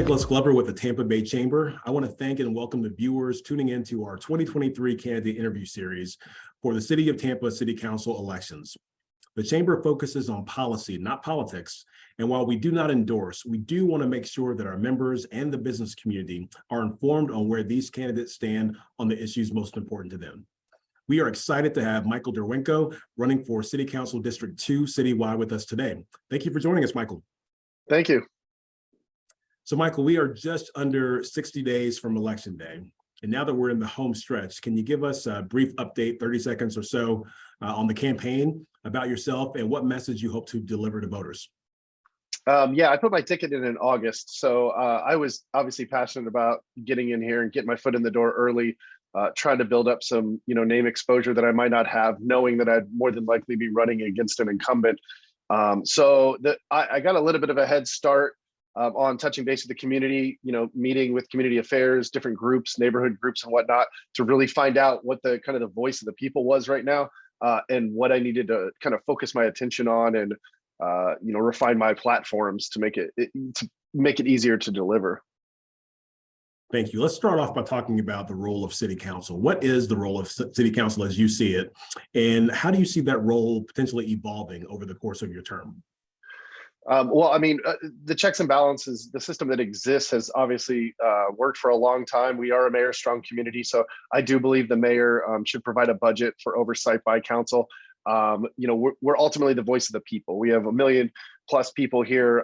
Nicholas Glover with the Tampa Bay Chamber. I want to thank and welcome the viewers tuning into our 2023 candidate interview series for the City of Tampa City Council elections. The Chamber focuses on policy, not politics. And while we do not endorse, we do want to make sure that our members and the business community are informed on where these candidates stand on the issues most important to them. We are excited to have Michael Derewenko running for City Council District 2 Citywide with us today. Thank you for joining us, Michael. Thank you. So Michael, we are just under 60 days from Election Day. And now that we're in the home stretch, can you give us a brief update, 30 seconds or so, on the campaign, about yourself and what message you hope to deliver to voters? Yeah, I put my ticket in August. So I was obviously passionate about getting in here and getting my foot in the door early, trying to build up some, name exposure that I might not have, knowing that I'd more than likely be running against an incumbent. So I got a little bit of a head start on touching base with the community, meeting with community affairs, different groups, neighborhood groups and whatnot, to really find out what the kind of the voice of the people was right now, and what I needed to kind of focus my attention on and, refine my platforms to make it easier to deliver. Thank you. Let's start off by talking about the role of City Council. What is the role of City Council as you see it? And how do you see that role potentially evolving over the course of your term? The checks and balances, the system that exists has obviously worked for a long time. We are a mayor strong community, so I do believe the mayor should provide a budget for oversight by council. We're ultimately the voice of the people. We have 1 million plus people here.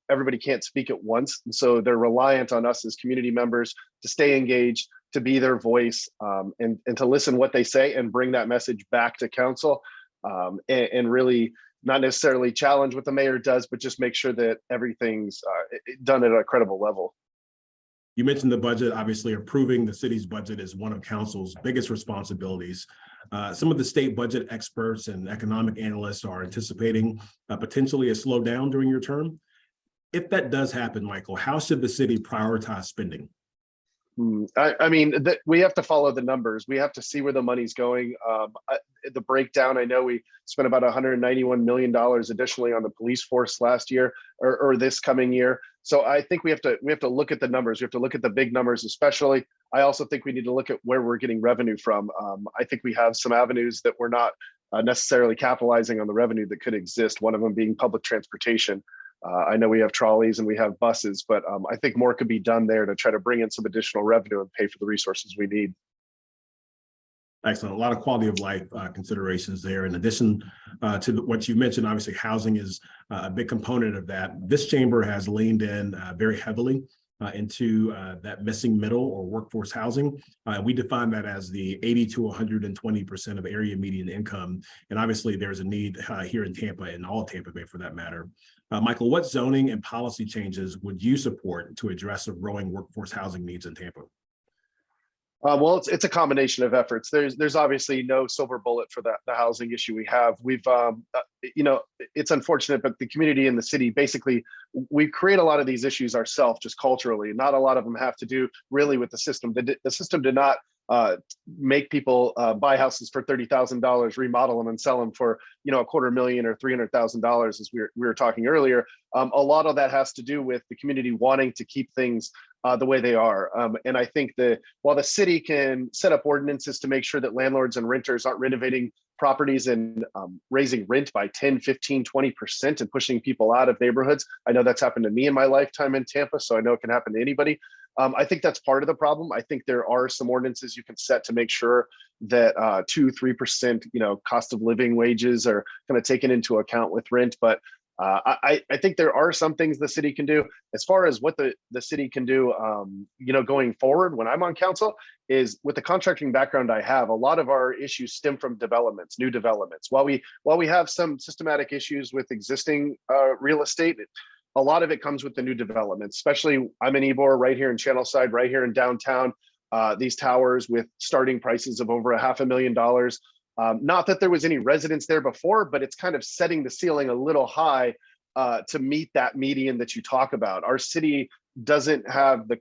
Everybody can't speak at once, and so they're reliant on us as community members to stay engaged, to be their voice, and to listen what they say and bring that message back to council, and really not necessarily challenge what the mayor does, but just make sure that everything's done at a credible level. You mentioned the budget. Obviously, approving the city's budget is one of council's biggest responsibilities. Some of the state budget experts and economic analysts are anticipating potentially a slowdown during your term. If that does happen, Michael, how should the city prioritize spending? We have to follow the numbers. We have to see where the money's going. The breakdown, I know we spent about $191 million additionally on the police force last year or this coming year. So I think we have to look at the numbers. We have to look at the big numbers, especially. I also think we need to look at where we're getting revenue from. I think we have some avenues that we're not necessarily capitalizing on the revenue that could exist, one of them being public transportation. I know we have trolleys and we have buses, but I think more could be done there to try to bring in some additional revenue and pay for the resources we need. Excellent. A lot of quality of life considerations there. In addition to what you mentioned, obviously housing is a big component of that. This chamber has leaned in very heavily into that missing middle or workforce housing. We define that as the 80 to 120% of area median income. And obviously there's a need here in Tampa and all Tampa Bay for that matter. Michael, what zoning and policy changes would you support to address the growing workforce housing needs in Tampa? It's a combination of efforts. There's obviously no silver bullet for the housing issue we have. It's unfortunate, but the community and the city, basically, we create a lot of these issues ourselves, just culturally. Not a lot of them have to do really with the system. The system did not make people buy houses for $30,000, remodel them and sell them for $250,000 or $300,000, as we were talking earlier. A lot of that has to do with the community wanting to keep things the way they are. And I think that while the city can set up ordinances to make sure that landlords and renters aren't renovating properties and raising rent by 10, 15, 20% and pushing people out of neighborhoods. I know that's happened to me in my lifetime in Tampa, so I know it can happen to anybody. I think that's part of the problem. I think there are some ordinances you can set to make sure that 2-3%, cost of living wages are kind of taken into account with rent. But I think there are some things the city can do. As far as what the city can do, going forward when I'm on council, is with the contracting background I have, a lot of our issues stem from developments, new developments. While we have some systematic issues with existing real estate, a lot of it comes with the new developments. Especially, I'm in Ybor, right here in Channelside, right here in downtown. These towers with starting prices of over $500,000. Not that there was any residents there before, but it's kind of setting the ceiling a little high to meet that median that you talk about. Our city doesn't have the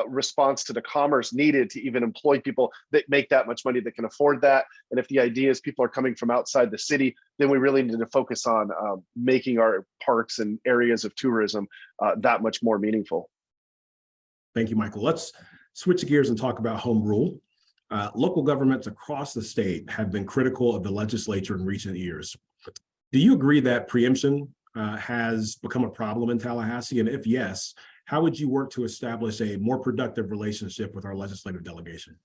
response to the commerce needed to even employ people that make that much money that can afford that. And if the idea is people are coming from outside the city, then we really need to focus on making our parks and areas of tourism that much more meaningful. Thank you, Michael. Let's switch gears and talk about home rule. Local governments across the state have been critical of the legislature in recent years. Do you agree that preemption has become a problem in Tallahassee? And if yes, how would you work to establish a more productive relationship with our legislative delegation?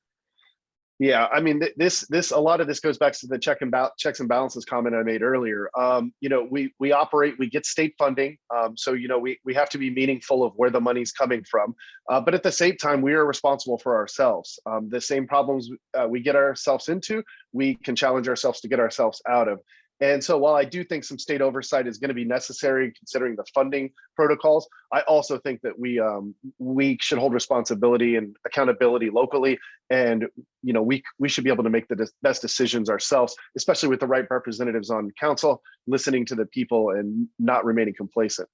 Yeah, I mean, a lot of this goes back to the checks and balances comment I made earlier. We operate, we get state funding, so we have to be meaningful of where the money's coming from. But at the same time, we are responsible for ourselves. The same problems we get ourselves into, we can challenge ourselves to get ourselves out of. And so while I do think some state oversight is going to be necessary considering the funding protocols, I also think that we should hold responsibility and accountability locally. And we should be able to make the best decisions ourselves, especially with the right representatives on council, listening to the people and not remaining complacent.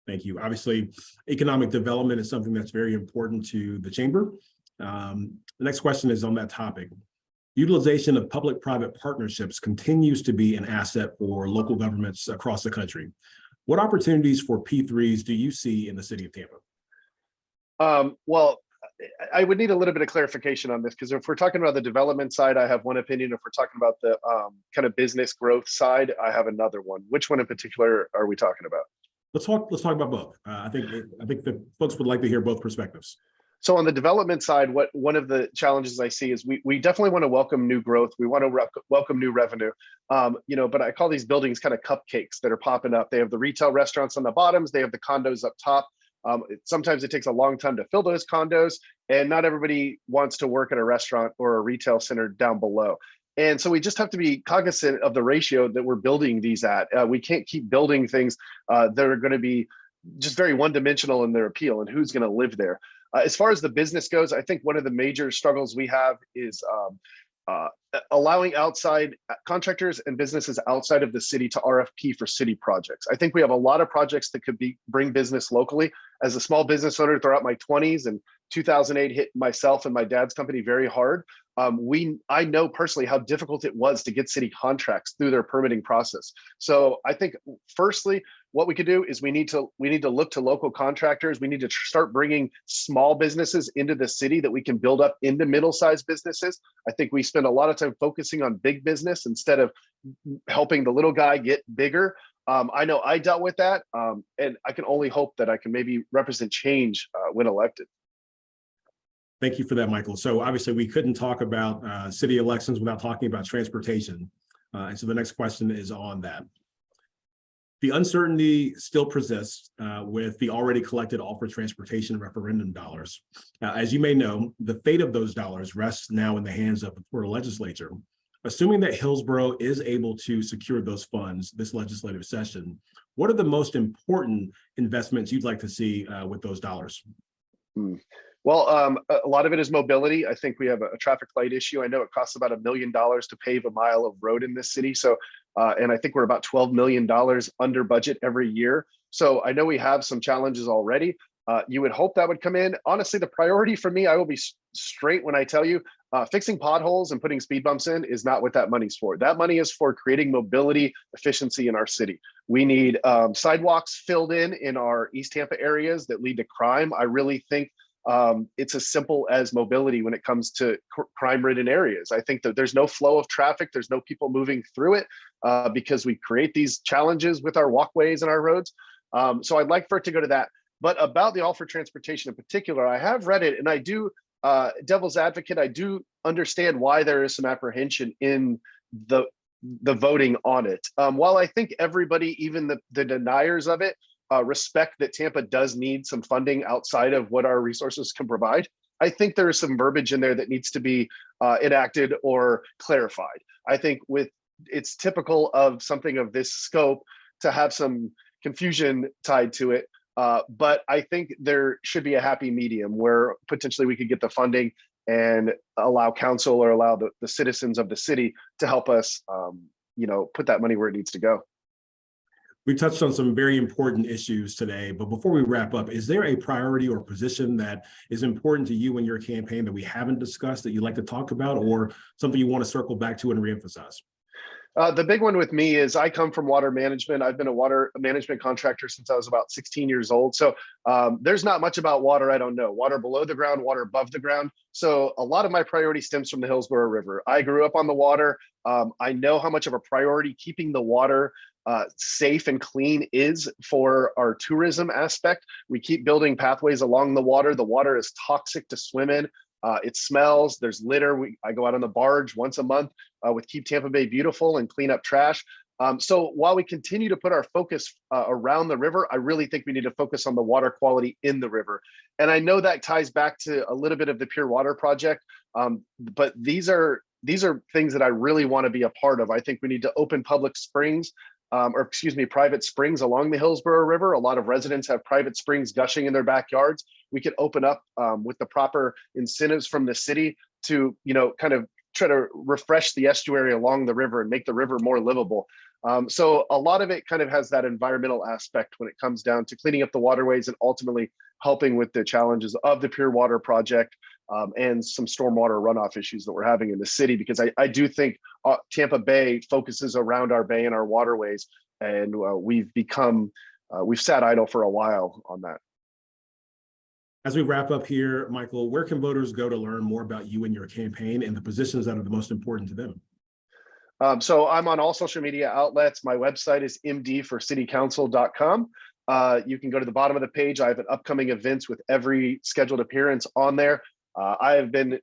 Thank you. Obviously, economic development is something that's very important to the chamber. The next question is on that topic. Utilization of public-private partnerships continues to be an asset for local governments across the country. What opportunities for P3s do you see in the city of Tampa? Well, I would need a little bit of clarification on this, because if we're talking about the development side, I have one opinion. If we're talking about the kind of business growth side, I have another one. Which one in particular are we talking about? Let's talk about both. I think the folks would like to hear both perspectives. So on the development side, one of the challenges I see is we definitely want to welcome new growth. We want to welcome new revenue, but I call these buildings kind of cupcakes that are popping up. They have the retail restaurants on the bottoms. They have the condos up top. Sometimes it takes a long time to fill those condos, and not everybody wants to work at a restaurant or a retail center down below. And so we just have to be cognizant of the ratio that we're building these at. We can't keep building things that are going to be just very one-dimensional in their appeal and who's going to live there. As far as the business goes, I think one of the major struggles we have is allowing outside contractors and businesses outside of the city to RFP for city projects. I think we have a lot of projects that could bring business locally. As a small business owner throughout my 20s, and 2008 hit myself and my dad's company very hard. I know personally how difficult it was to get city contracts through their permitting process. So I think firstly, what we could do is we need to look to local contractors. We need to start bringing small businesses into the city that we can build up into middle-sized businesses. I think we spend a lot of time focusing on big business instead of helping the little guy get bigger. I know I dealt with that, and I can only hope that I can maybe represent change when elected. Thank you for that, Michael. So obviously we couldn't talk about city elections without talking about transportation. And so the next question is on that. The uncertainty still persists with the already collected all for transportation referendum dollars. As you may know, the fate of those dollars rests now in the hands of the Florida legislature. Assuming that Hillsborough is able to secure those funds this legislative session, what are the most important investments you'd like to see with those dollars? Well, a lot of it is mobility. I think we have a traffic light issue. I know it costs about $1 million to pave a mile of road in this city. So, and I think we're about $12 million under budget every year. So I know we have some challenges already. You would hope that would come in. Honestly, the priority for me, I will be straight when I tell you, fixing potholes and putting speed bumps in is not what that money's for. That money is for creating mobility efficiency in our city. We need sidewalks filled in our East Tampa areas that lead to crime. I really think it's as simple as mobility when it comes to crime-ridden areas. I think that there's no flow of traffic, there's no people moving through it because we create these challenges with our walkways and our roads. So I'd like for it to go to that. But about the all for transportation in particular, I have read it, and I do, devil's advocate, I do understand why there is some apprehension in the voting on it. While I think everybody, even the deniers of it, respect that Tampa does need some funding outside of what our resources can provide, I think there is some verbiage in there that needs to be enacted or clarified. I think it's typical of something of this scope to have some confusion tied to it. But I think there should be a happy medium where potentially we could get the funding and allow council or allow the citizens of the city to help us, put that money where it needs to go. We touched on some very important issues today, but before we wrap up, is there a priority or position that is important to you in your campaign that we haven't discussed that you'd like to talk about, or something you want to circle back to and reemphasize? The big one with me is I come from water management. I've been a water management contractor since I was about 16 years old. So there's not much about water I don't know. Water below the ground, water above the ground. So a lot of my priority stems from the Hillsborough River. I grew up on the water. I know how much of a priority keeping the water safe and clean is for our tourism aspect. We keep building pathways along the water. The water is toxic to swim in. It smells, there's litter. I go out on the barge once a month with Keep Tampa Bay Beautiful and clean up trash. So while we continue to put our focus around the river, I really think we need to focus on the water quality in the river. And I know that ties back to a little bit of the Pure Water Project, but these are things that I really want to be a part of. I think we need to open public springs, private springs along the Hillsborough River. A lot of residents have private springs gushing in their backyards. We could open up with the proper incentives from the city to, kind of try to refresh the estuary along the river and make the river more livable. So a lot of it kind of has that environmental aspect when it comes down to cleaning up the waterways and ultimately helping with the challenges of the Pure Water Project and some stormwater runoff issues that we're having in the city, because I do think Tampa Bay focuses around our bay and our waterways, and we've sat idle for a while on that. As we wrap up here, Michael, where can voters go to learn more about you and your campaign and the positions that are the most important to them? So I'm on all social media outlets. My website is mdforcitycouncil.com. You can go to the bottom of the page. I have an upcoming events with every scheduled appearance on there. I have been,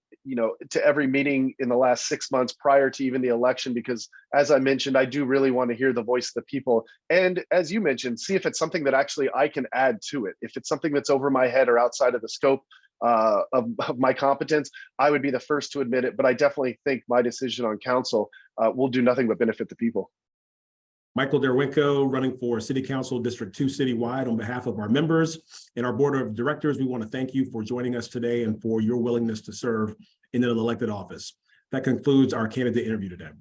to every meeting in the last 6 months prior to even the election, because as I mentioned, I do really want to hear the voice of the people. And as you mentioned, see if it's something that actually I can add to it. If it's something that's over my head or outside of the scope of my competence, I would be the first to admit it. But I definitely think my decision on council will do nothing but benefit the people. Michael Derewenko, running for City Council District 2 Citywide. On behalf of our members and our board of directors, we want to thank you for joining us today and for your willingness to serve in an elected office. That concludes our candidate interview today.